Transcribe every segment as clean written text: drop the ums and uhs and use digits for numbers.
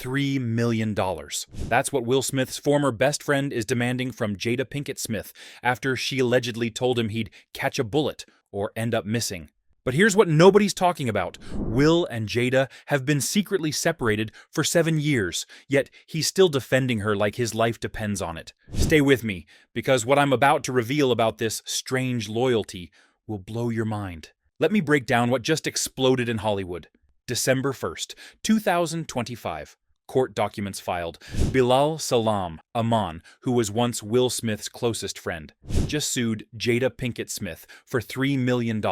$3 million. That's what Will Smith's former best friend is demanding from Jada Pinkett Smith after she allegedly told him he'd catch a bullet or end up missing. But here's what nobody's talking about. Will and Jada have been secretly separated for 7 years, yet he's still defending her like his life depends on it. Stay with me, because what I'm about to reveal about this strange loyalty will blow your mind. Let me break down what just exploded in Hollywood. December 1st, 2025. Court documents filed. Bilal Salam Aman, who was once Will Smith's closest friend, just sued Jada Pinkett Smith for $3 million.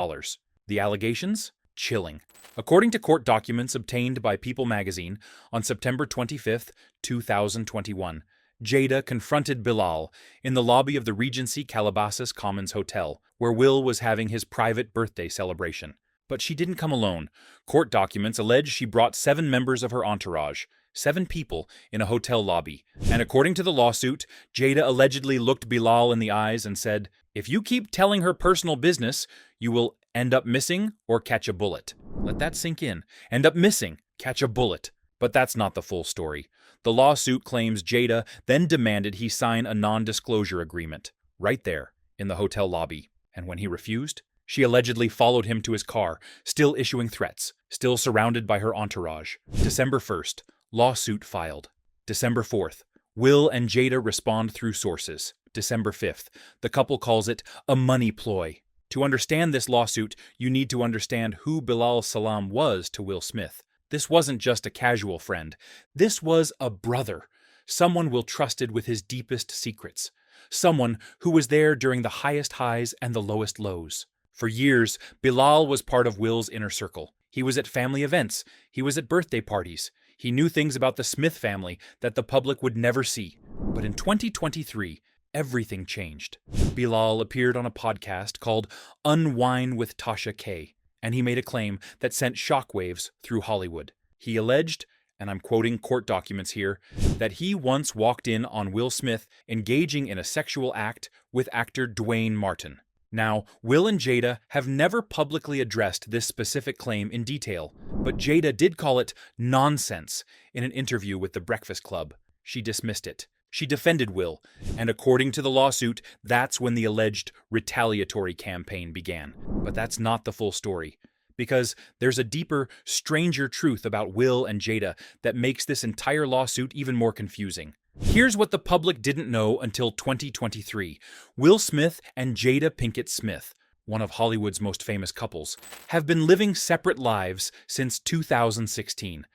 The allegations? Chilling. According to court documents obtained by People magazine, on September 25, 2021, Jada confronted Bilal in the lobby of the Regency Calabasas Commons Hotel, where Will was having his private birthday celebration. But she didn't come alone. Court documents allege she brought 7 members of her entourage, 7 people in a hotel lobby. And according to the lawsuit, Jada allegedly looked Bilal in the eyes and said, "If you keep telling her personal business, you will end up missing or catch a bullet." Let that sink in. End up missing, catch a bullet. But that's not the full story. The lawsuit claims Jada then demanded he sign a non-disclosure agreement, right there, in the hotel lobby. And when he refused, she allegedly followed him to his car, still issuing threats, still surrounded by her entourage. December 1st, lawsuit filed. December 4th, Will and Jada respond through sources. December 5th, the couple calls it a money ploy. To understand this lawsuit, you need to understand who Bilal Salam was to Will Smith. This wasn't just a casual friend. This was a brother, someone Will trusted with his deepest secrets, someone who was there during the highest highs and the lowest lows. For years, Bilal was part of Will's inner circle. He was at family events. He was at birthday parties. He knew things about the Smith family that the public would never see. But in 2023, everything changed. Bilal appeared on a podcast called Unwind with Tasha K, and he made a claim that sent shockwaves through Hollywood. He alleged, and I'm quoting court documents here, that he once walked in on Will Smith engaging in a sexual act with actor Dwayne Martin. Now, Will and Jada have never publicly addressed this specific claim in detail, but Jada did call it nonsense in an interview with The Breakfast Club. She dismissed it. She defended Will, and according to the lawsuit, that's when the alleged retaliatory campaign began. But that's not the full story, because there's a deeper, stranger truth about Will and Jada that makes this entire lawsuit even more confusing. Here's what the public didn't know until 2023. Will Smith and Jada Pinkett Smith, one of Hollywood's most famous couples, have been living separate lives since 2016.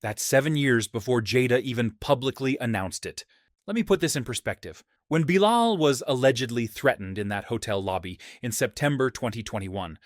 That's 7 years before Jada even publicly announced it. Let me put this in perspective. When Bilal was allegedly threatened in that hotel lobby in September 2021,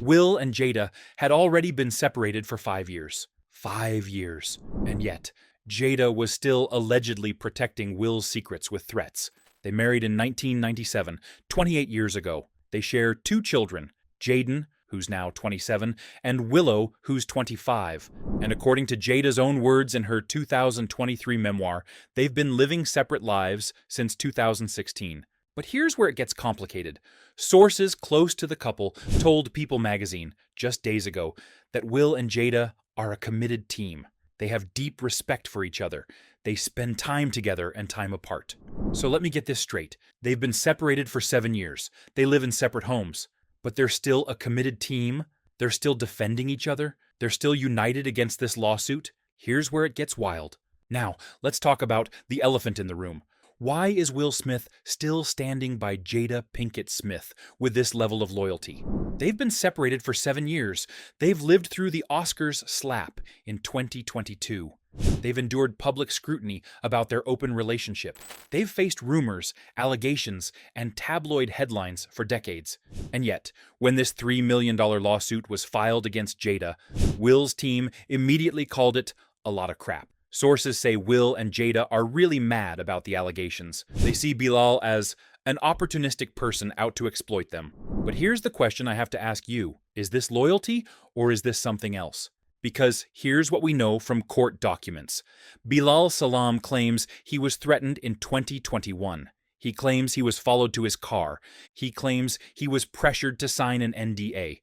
Will and Jada had already been separated for 5 years. 5 years. And yet, Jada was still allegedly protecting Will's secrets with threats. They married in 1997, 28 years ago. They share 2 children, Jaden, who's now 27, and Willow, who's 25. And according to Jada's own words in her 2023 memoir, they've been living separate lives since 2016. But here's where it gets complicated. Sources close to the couple told People magazine just days ago that Will and Jada are a committed team. They have deep respect for each other. They spend time together and time apart. So let me get this straight. They've been separated for 7 years. They live in separate homes. But they're still a committed team. They're still defending each other. They're still united against this lawsuit. Here's where it gets wild. Now, let's talk about the elephant in the room. Why is Will Smith still standing by Jada Pinkett Smith with this level of loyalty? They've been separated for 7 years. They've lived through the Oscars slap in 2022. They've endured public scrutiny about their open relationship. They've faced rumors, allegations, and tabloid headlines for decades. And yet, when this $3 million lawsuit was filed against Jada, Will's team immediately called it a lot of crap. Sources say Will and Jada are really mad about the allegations. They see Bilal as an opportunistic person out to exploit them. But here's the question I have to ask you. Is this loyalty or is this something else? Because here's what we know from court documents. Bilal Salam claims he was threatened in 2021. He claims he was followed to his car. He claims he was pressured to sign an NDA.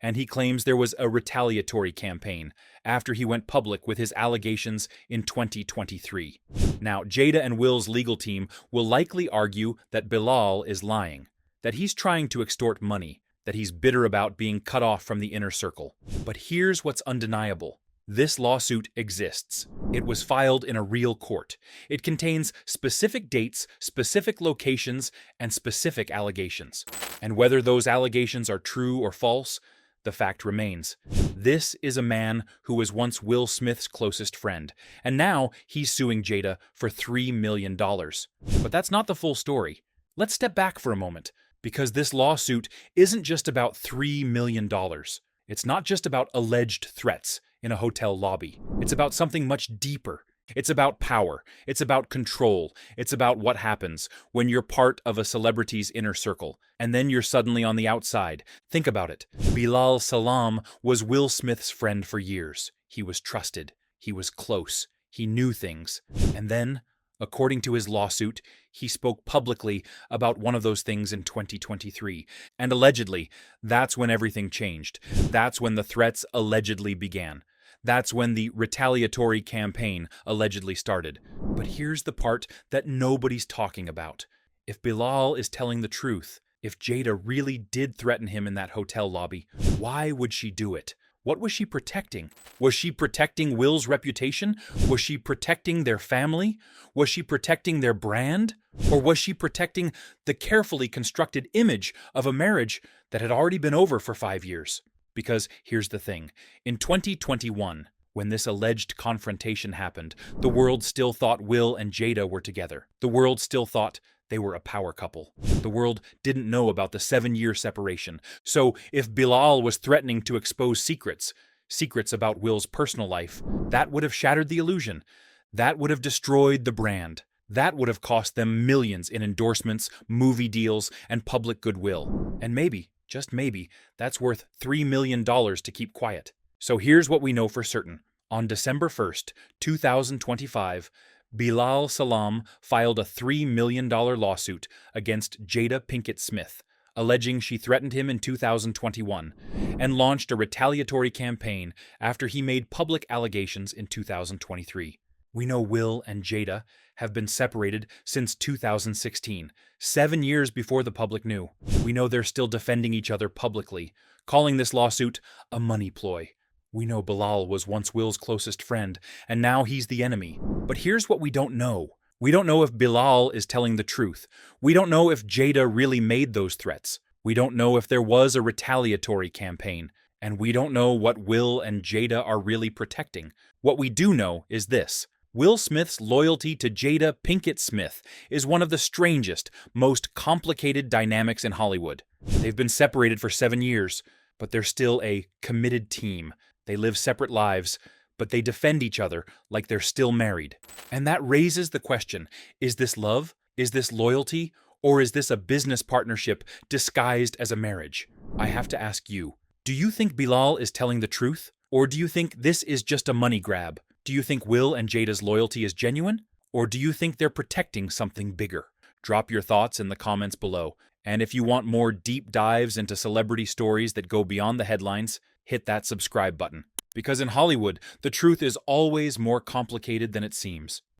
and he claims there was a retaliatory campaign after he went public with his allegations in 2023. Now, Jada and Will's legal team will likely argue that Bilal is lying, that he's trying to extort money, that he's bitter about being cut off from the inner circle. But here's what's undeniable. This lawsuit exists. It was filed in a real court. It contains specific dates, specific locations, and specific allegations. And whether those allegations are true or false, the fact remains. This is a man who was once Will Smith's closest friend, and now he's suing Jada for $3 million. But that's not the full story. Let's step back for a moment, because this lawsuit isn't just about $3 million. It's not just about alleged threats in a hotel lobby. It's about something much deeper. It's about power. It's about control. It's about what happens when you're part of a celebrity's inner circle, and then you're suddenly on the outside. Think about it. Bilal Salam was Will Smith's friend for years. He was trusted. He was close. He knew things. And then, according to his lawsuit, he spoke publicly about one of those things in 2023. And allegedly, that's when everything changed. That's when the threats allegedly began. That's when the retaliatory campaign allegedly started. But here's the part that nobody's talking about. If Bilal is telling the truth, if Jada really did threaten him in that hotel lobby, why would she do it? What was she protecting? Was she protecting Will's reputation? Was she protecting their family? Was she protecting their brand? Or was she protecting the carefully constructed image of a marriage that had already been over for 5 years? Because here's the thing. In 2021, when this alleged confrontation happened, the world still thought Will and Jada were together. The world still thought they were a power couple. The world didn't know about the 7-year separation. So if Bilal was threatening to expose secrets about Will's personal life, that would have shattered the illusion. That would have destroyed the brand. That would have cost them millions in endorsements, movie deals, and public goodwill. And maybe, just maybe, that's worth $3 million to keep quiet. So here's what we know for certain. On December 1st, 2025, Bilal Salam filed a $3 million lawsuit against Jada Pinkett Smith, alleging she threatened him in 2021, and launched a retaliatory campaign after he made public allegations in 2023. We know Will and Jada have been separated since 2016, 7 years before the public knew. We know they're still defending each other publicly, calling this lawsuit a money ploy. We know Bilal was once Will's closest friend, and now he's the enemy. But here's what we don't know. We don't know if Bilal is telling the truth. We don't know if Jada really made those threats. We don't know if there was a retaliatory campaign. And we don't know what Will and Jada are really protecting. What we do know is this. Will Smith's loyalty to Jada Pinkett Smith is one of the strangest, most complicated dynamics in Hollywood. They've been separated for 7 years, but they're still a committed team. They live separate lives, but they defend each other like they're still married. And that raises the question, is this love? Is this loyalty? Or is this a business partnership disguised as a marriage? I have to ask you, do you think Bilal is telling the truth? Or do you think this is just a money grab? Do you think Will and Jada's loyalty is genuine? Or do you think they're protecting something bigger? Drop your thoughts in the comments below. And if you want more deep dives into celebrity stories that go beyond the headlines, hit that subscribe button. Because in Hollywood, the truth is always more complicated than it seems.